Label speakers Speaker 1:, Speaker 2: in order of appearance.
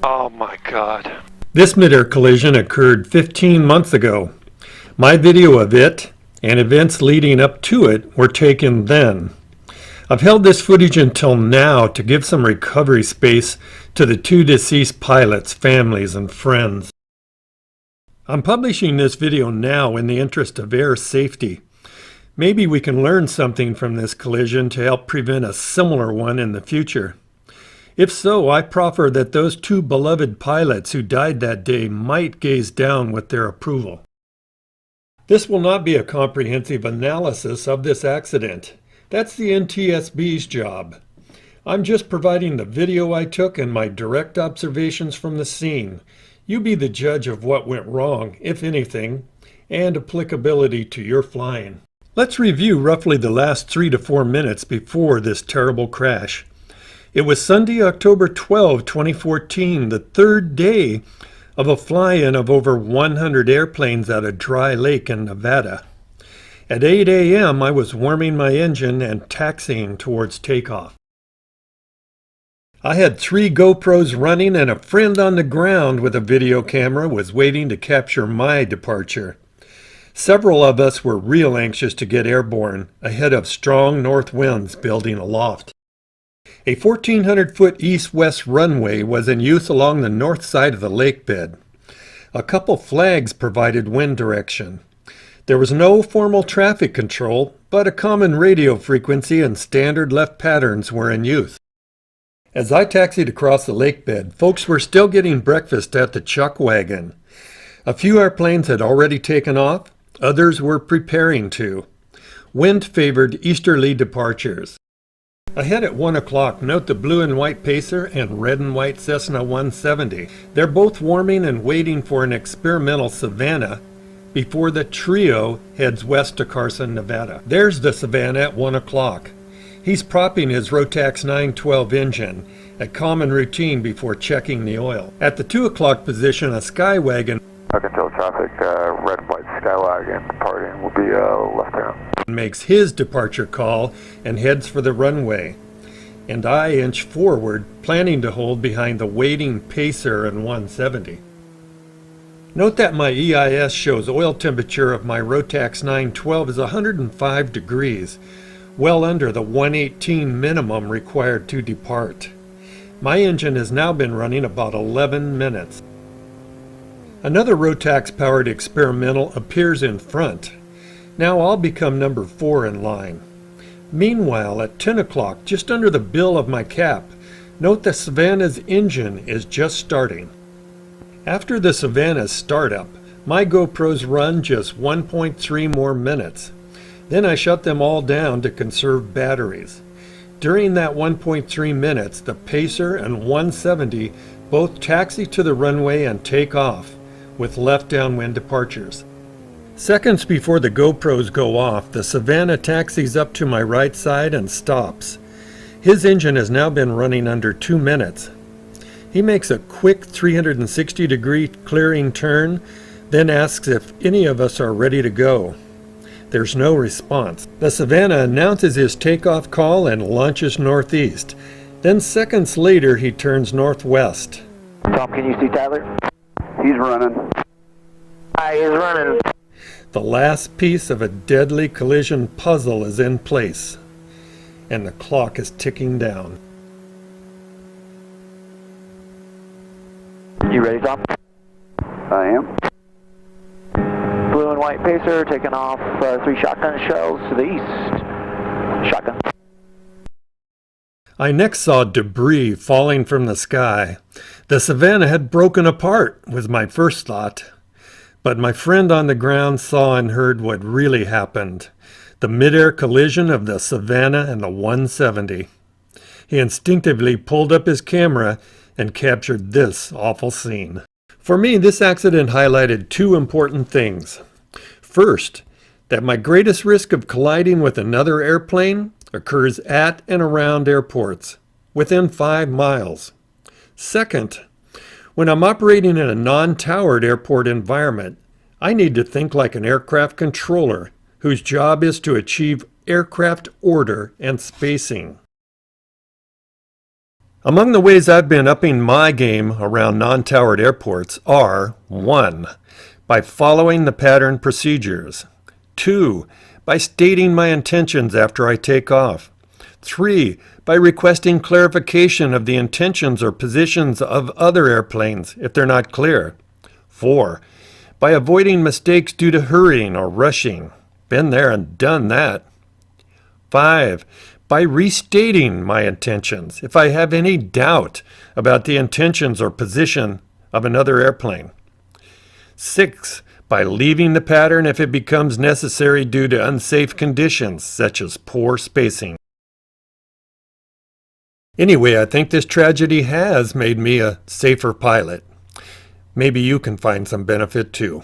Speaker 1: Oh my God.
Speaker 2: This mid-air collision occurred 15 months ago. My video of it and events leading up to it were taken then. I've held this footage until now to give some recovery space to the two deceased pilots' families and friends. I'm publishing this video now in the interest of air safety. Maybe we can learn something from this collision to help prevent a similar one in the future. If so, I proffer that those two beloved pilots who died that day might gaze down with their approval. This will not be a comprehensive analysis of this accident. That's the NTSB's job. I'm just providing the video I took and my direct observations from the scene. You be the judge of what went wrong, if anything, and applicability to your flying. Let's review roughly the last 3 to 4 minutes before this terrible crash. It was Sunday, October 12, 2014, the third day of a fly-in of over 100 airplanes at a dry lake in Nevada. At 8 a.m., I was warming my engine and taxiing towards takeoff. I had 3 GoPros running, and a friend on the ground with a video camera was waiting to capture my departure. Several of us were real anxious to get airborne ahead of strong north winds building aloft. A 1,400-foot east-west runway was in use along the north side of the lake bed. A couple flags provided wind direction. There was no formal traffic control, but a common radio frequency and standard left patterns were in use. As I taxied across the lake bed, folks were still getting breakfast at the chuck wagon. A few airplanes had already taken off, others were preparing to. Wind favored easterly departures. Ahead at 1 o'clock, note the blue and white Pacer and red and white Cessna 170. They're both warming and waiting for an experimental Savannah before the trio heads west to Carson, Nevada. There's the Savannah at 1 o'clock. He's propping his Rotax 912 engine, a common routine before checking the oil. At the 2 o'clock position, a Skywagon
Speaker 1: Control traffic, red and white Skywagon departing will be left hand.
Speaker 2: Makes his departure call and heads for the runway. And I inch forward, planning to hold behind the waiting Pacer and 170. Note that my EIS shows oil temperature of my Rotax 912 is 105 degrees, well under the 118 minimum required to depart. My engine has now been running about 11 minutes. Another Rotax-powered experimental appears in front. Now I'll become number 4 in line. Meanwhile, at 10 o'clock, just under the bill of my cap, note the Savannah's engine is just starting. After the Savannah's startup, my GoPros run just 1.3 more minutes. Then I shut them all down to conserve batteries. During that 1.3 minutes, the Pacer and 170 both taxi to the runway and take off, with left downwind departures. Seconds before the GoPros go off, the Savannah taxis up to my right side and stops. His engine has now been running under 2 minutes. He makes a quick 360-degree clearing turn, then asks if any of us are ready to go. There's no response. The Savannah announces his takeoff call and launches northeast. Then seconds later, he turns northwest.
Speaker 1: Tom, can you see Tyler?
Speaker 3: He's running.
Speaker 1: He's running.
Speaker 2: The last piece of a deadly collision puzzle is in place, and the clock is ticking down.
Speaker 1: You ready, Tom?
Speaker 3: I am.
Speaker 1: Blue and white Pacer taking off 3 shotgun shells to the east. Shotgun.
Speaker 2: I next saw debris falling from the sky. The Savannah had broken apart, was my first thought. But my friend on the ground saw and heard what really happened. The mid-air collision of the Savannah and the 170. He instinctively pulled up his camera and captured this awful scene. For me, this accident highlighted 2 important things. First, that my greatest risk of colliding with another airplane occurs at and around airports, within 5 miles. Second, when I'm operating in a non-towered airport environment, I need to think like an aircraft controller whose job is to achieve aircraft order and spacing. Among the ways I've been upping my game around non-towered airports are 1. By following the pattern procedures. 2. By stating my intentions after I take off. 3. By requesting clarification of the intentions or positions of other airplanes if they're not clear. 4. By avoiding mistakes due to hurrying or rushing. Been there and done that. 5. By restating my intentions if I have any doubt about the intentions or position of another airplane. 6. By leaving the pattern if it becomes necessary due to unsafe conditions, such as poor spacing. Anyway, I think this tragedy has made me a safer pilot. Maybe you can find some benefit too.